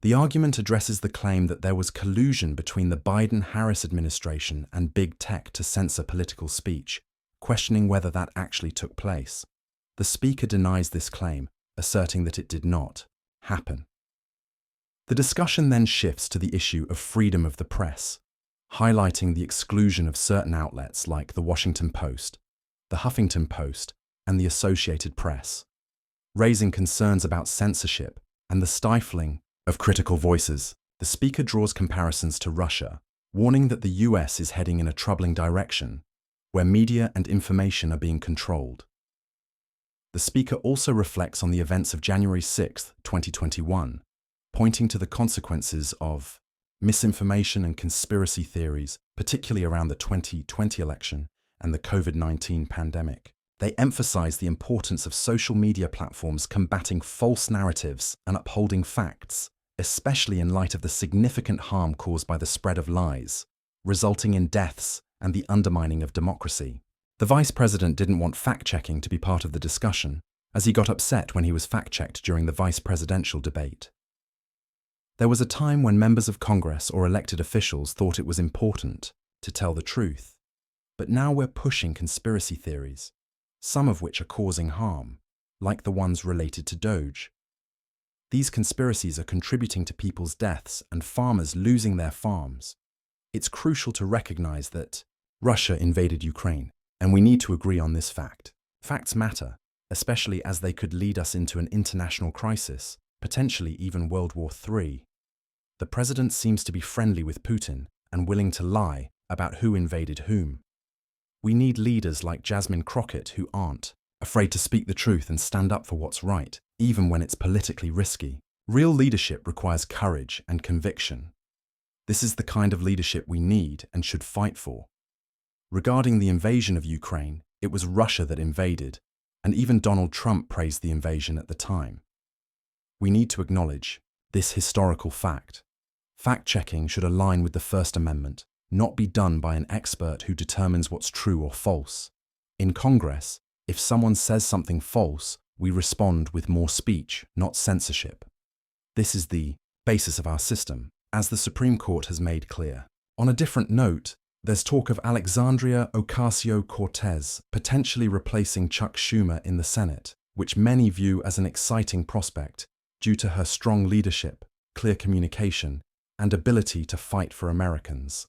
The argument addresses the claim that there was collusion between the Biden-Harris administration and big tech to censor political speech, questioning whether that actually took place. The speaker denies this claim, asserting that it did not happen. The discussion then shifts to the issue of freedom of the press, highlighting the exclusion of certain outlets like The Washington Post, The Huffington Post, and the Associated Press, raising concerns about censorship and the stifling of critical voices. The speaker draws comparisons to Russia, warning that the US is heading in a troubling direction, where media and information are being controlled. The speaker also reflects on the events of January 6, 2021, pointing to the consequences of misinformation and conspiracy theories, particularly around the 2020 election and the COVID-19 pandemic. They emphasize the importance of social media platforms combating false narratives and upholding facts, especially in light of the significant harm caused by the spread of lies, resulting in deaths and the undermining of democracy. The vice president didn't want fact-checking to be part of the discussion, as he got upset when he was fact-checked during the vice presidential debate. There was a time when members of Congress or elected officials thought it was important to tell the truth, but now we're pushing conspiracy theories, some of which are causing harm, like the ones related to Doge. These conspiracies are contributing to people's deaths and farmers losing their farms. It's crucial to recognize that Russia invaded Ukraine, and we need to agree on this fact. Facts matter, especially as they could lead us into an international crisis, potentially even World War III. The president seems to be friendly with Putin and willing to lie about who invaded whom. We need leaders like Jasmine Crockett who aren't afraid to speak the truth and stand up for what's right, even when it's politically risky. Real leadership requires courage and conviction. This is the kind of leadership we need and should fight for. Regarding the invasion of Ukraine, it was Russia that invaded, and even Donald Trump praised the invasion at the time. We need to acknowledge this historical fact. Fact-checking should align with the First Amendment, not be done by an expert who determines what's true or false. In Congress, if someone says something false, we respond with more speech, not censorship. This is the basis of our system, as the Supreme Court has made clear. On a different note, there's talk of Alexandria Ocasio-Cortez potentially replacing Chuck Schumer in the Senate, which many view as an exciting prospect due to her strong leadership, clear communication, and ability to fight for Americans.